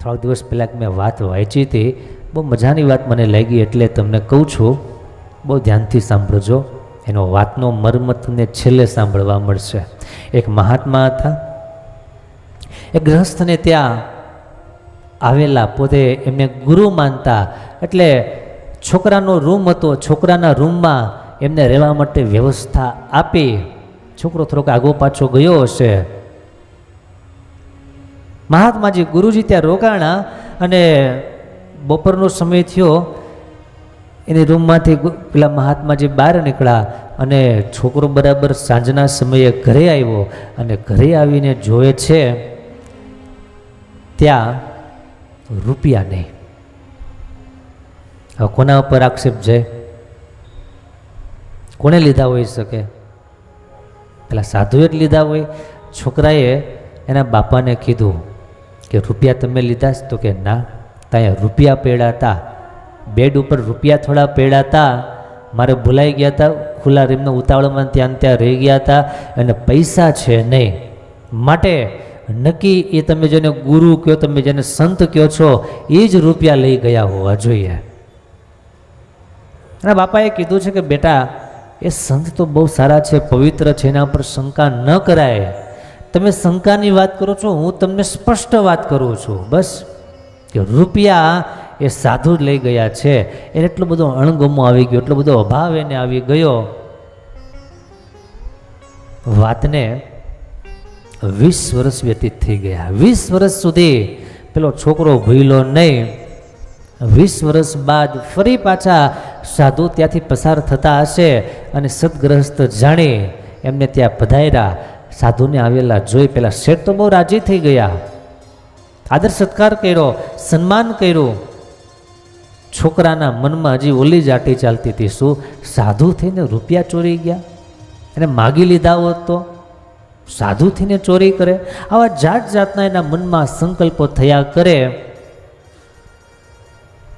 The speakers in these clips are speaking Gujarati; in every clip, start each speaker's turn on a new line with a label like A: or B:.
A: થોડાક દિવસ પહેલાં મેં વાત વાંચી હતી, બહુ મજાની વાત મને લાગી, એટલે તમને કહું છું, બહુ ધ્યાનથી સાંભળજો. એનો વાતનો મર્મ તમને છેલ્લે સાંભળવા મળશે. એક મહાત્મા હતા, એક ગૃહસ્થને ત્યાં આવેલા, પોતે એમને ગુરુ માનતા, એટલે છોકરાનો રૂમ હતો, છોકરાના રૂમમાં એમને રહેવા માટે વ્યવસ્થા આપી. છોકરો થોડોક આગો પાછો ગયો હશે. મહાત્માજી ગુરુજી ત્યાં રોકાણા અને બપોરનો સમય થયો. એની રૂમમાંથી પેલા મહાત્માજી બહાર નીકળ્યા અને છોકરો બરાબર સાંજના સમયે ઘરે આવ્યો અને ઘરે આવીને જોવે છે ત્યાં રૂપિયા નહીં. હવે કોના ઉપર આક્ષેપ જાય? કોણે લીધા હોઈ શકે? પેલા સાધુએ જ લીધા હોય. છોકરાએ એના બાપાને કીધું કે રૂપિયા તમે લીધા? તો કે ના, ત્યાં રૂપિયા પડ્યા હતા, બેડ ઉપર રૂપિયા થોડા પડ્યા હતા, મારે ભૂલાઈ ગયા હતા, ખુલ્લા રીમના ઉતાવળમાં ત્યાં રહી ગયા હતા, અને પૈસા છે નહીં. માટે નક્કી એ તમે જેને ગુરુ કહો, તમે જેને સંત કહો છો, એ જ રૂપિયા લઈ ગયા હોવા જોઈએ. અને બાપાએ કીધું છે કે બેટા, એ સંત તો બહુ સારા છે, પવિત્ર છે, એના પર શંકા ન કરાય. તમે શંકાની વાત કરો છો, હું તમને સ્પષ્ટ વાત કરું છું. બસ કે રૂપિયા એ સાધુ જ લઈ ગયા છે. એને એટલો બધો અણગમો આવી ગયો, એટલો બધો અભાવ એને આવી ગયો. વાતને 20 વર્ષ વ્યતીત થઈ ગયા. 20 વર્ષ સુધી પેલો છોકરો ભૂલ્યો નહીં. 20 વર્ષ બાદ ફરી પાછા સાધુ ત્યાંથી પસાર થતા હશે અને સદગ્રસ્ત જાણી એમને ત્યાં પધાર્યા. સાધુને આવેલા જોઈ પેલા શેઠ તો બહુ રાજી થઈ ગયા, આદર સત્કાર કર્યો, સન્માન કર્યું. છોકરાના મનમાં હજી ઓલી જાટી ચાલતી હતી, શું સાધુ થઈને રૂપિયા ચોરી ગયા? એને માગી લીધા હોત તો સાધુ થઈને ચોરી કરે? આવા જાત જાતના એના મનમાં સંકલ્પો થયા કરે.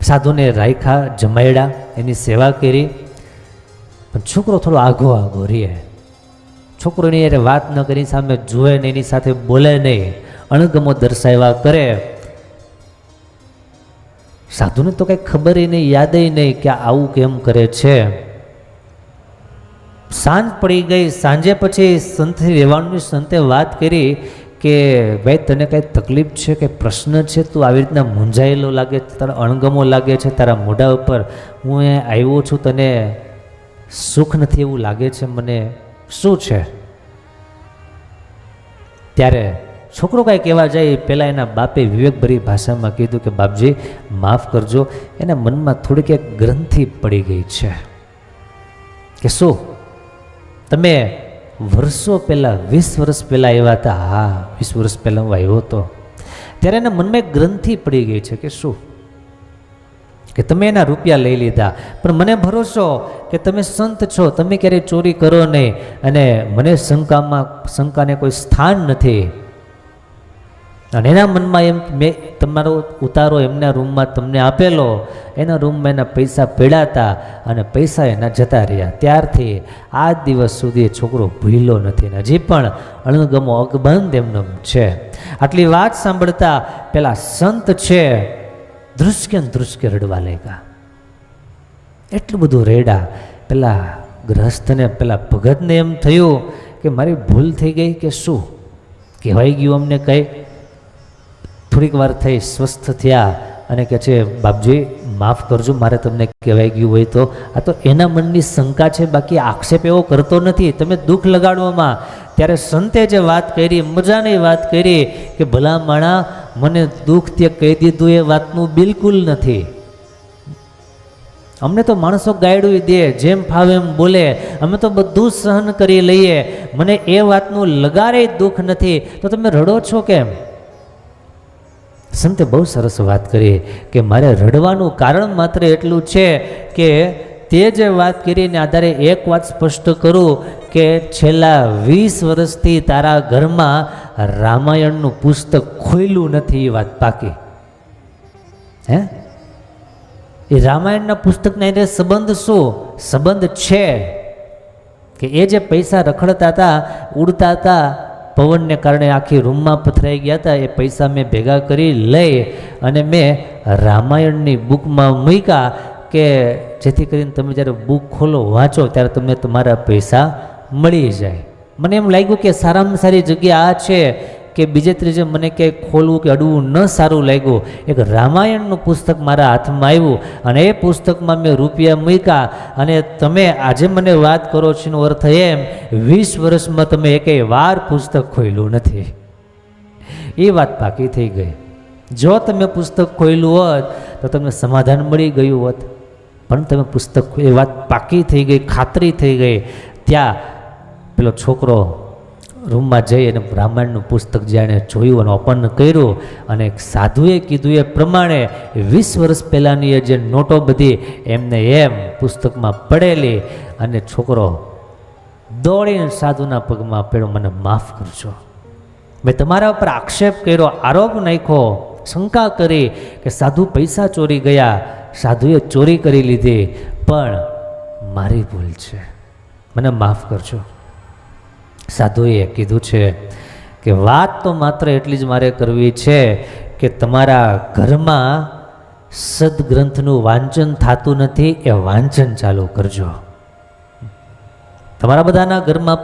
A: સાધુને રાખ્યા, જમાડ્યા, એની સેવા કરી, પણ છોકરો થોડો આઘો આઘો રહે. છોકરોની એને વાત ન કરી, સામે જુએ ને એની સાથે બોલે નહીં, અણગમો દર્શાવ્યા કરે. સાધુને તો કંઈ ખબર નહીં, યાદ નહીં કે આવું કેમ કરે છે. સાંજ પડી ગઈ. સાંજે પછી સંતે રહેવાનું, સંતે વાત કરી કે ભાઈ તને કંઈ તકલીફ છે, કંઈ પ્રશ્ન છે, તું આવી રીતના મૂંઝાયેલો લાગે, તારા અણગમો લાગે છે તારા મોઢા ઉપર, હું એ આવ્યો છું, તને સુખ નથી એવું લાગે છે મને, શું છે? ત્યારે છોકરો કાંઈ કહેવા જાય પહેલાં એના બાપે વિવેકભરી ભાષામાં કીધું કે બાપજી માફ કરજો, એના મનમાં થોડીક એક ગ્રંથિ પડી ગઈ છે. કે શું? તમે વર્ષો પહેલાં 20 વર્ષ પહેલાં આવ્યા હતા? હા, 20 વર્ષ પહેલાં હું આવ્યો હતો. ત્યારે એના મનમાં એક ગ્રંથિ પડી ગઈ છે. કે શું? કે તમે એના રૂપિયા લઈ લીધા, પણ મને ભરોસો કે તમે સંત છો, તમે ક્યારેય ચોરી કરો નહીં, અને મને શંકાને કોઈ સ્થાન નથી. અને એના મનમાં એમ મેં તમારો ઉતારો એમના રૂમમાં તમને આપેલો, એના રૂમમાં એના પૈસા પડ્યા હતા અને પૈસા એના જતા રહ્યા. ત્યારથી આ દિવસ સુધી એ છોકરો ભૂલ્યો નથી ને હજી પણ અણગમો અકબંધ એમનો છે. આટલી વાત સાંભળતા પેલા સંત છે ધ્રુસકે રડવા લાગ્યા. એટલું બધું રેડા. પેલા ગ્રહસ્થને, પેલા ભગતને એમ થયું કે મારી ભૂલ થઈ ગઈ કે શું? કહેવાઈ ગયું અમને કંઈ? થોડીક વાર થઈ, સ્વસ્થ થયા અને કહે છે બાપજી માફ કરજો, મારે તમને કહેવાઈ ગયું હોય તો. આ તો એના મનની શંકા છે, બાકી આક્ષેપ એવો કરતો નથી તમે દુઃખ લગાડવામાં. ત્યારે સંતે જે વાત કરી, મજાની વાત કરી કે ભલા માણા મને દુઃખ તે કહી દીધું એ વાતનું બિલકુલ નથી. અમને તો માણસો ગાયડું દે, જેમ ફાવે એમ બોલે, અમે તો બધું સહન કરી લઈએ, મને એ વાતનું લગારે દુઃખ નથી, તો તમે રડો છો કેમ? સંતે બહુ સરસ વાત કરી કે મારે રડવાનું કારણ માત્ર એટલું છે કે તે જે વાત કરીને આધારે એક વાત સ્પષ્ટ કરું કે છેલ્લા 20 વર્ષથી તારા ઘરમાં રામાયણનું પુસ્તક ખોલ્યું નથી, એ વાત પાકી. હે? એ રામાયણના પુસ્તકના એને સંબંધ શું? સંબંધ છે કે એ જે પૈસા રખડતા હતા, ઉડતા હતા, પવનને કારણે આખી રૂમમાં પથરાઈ ગયા હતા. એ પૈસા મેં ભેગા કરી લઈ અને મેં રામાયણની બુકમાં મૂક્યા કે જેથી કરીને તમે જ્યારે બુક ખોલો વાંચો ત્યારે તમને તમારા પૈસા મળી જાય. મને એમ લાગ્યું કે સારામાં સારી જગ્યા આ છે કે બીજે ત્રીજે મને ક્યાંય ખોલવું કે અડવું ન સારું લાગ્યું. એક રામાયણનું પુસ્તક મારા હાથમાં આવ્યું અને એ પુસ્તકમાં મેં રૂપિયા મૂક્યા અને તમે આજે મને વાત કરો છો એનો અર્થ એમ 20 વર્ષમાં તમે એકેય વાર પુસ્તક ખોલ્યું નથી. એ વાત પાકી થઈ ગઈ. જો તમે પુસ્તક ખોલ્યું હોત તો તમને સમાધાન મળી ગયું હોત, પણ તમે પુસ્તક, એ વાત પાકી થઈ ગઈ, ખાતરી થઈ ગઈ. ત્યાં પેલો છોકરો રૂમમાં જઈ અને રામાયણનું પુસ્તક જેણે જોયું અને ઓપન કર્યું અને સાધુએ કીધું એ પ્રમાણે 20 વર્ષ પહેલાંની જે નોટો બધી એમને એમ પુસ્તકમાં પડેલી અને છોકરો દોડીને સાધુના પગમાં પડ્યો, મને માફ કરજો, મેં તમારા ઉપર આક્ષેપ કર્યો, આરોપ નાખ્યો, શંકા કરી કે સાધુ પૈસા ચોરી ગયા, સાધુએ ચોરી કરી લીધી, પણ મારી ભૂલ છે, મને માફ કરજો. સાધુએ કીધું છે કે વાત તો માત્ર એટલી જ મારે કરવી છે કે તમારા ઘરમાં સદગ્રંથનું વાંચન થતું નથી, એ વાંચન ચાલુ કરજો. તમારા બધાના ઘરમાં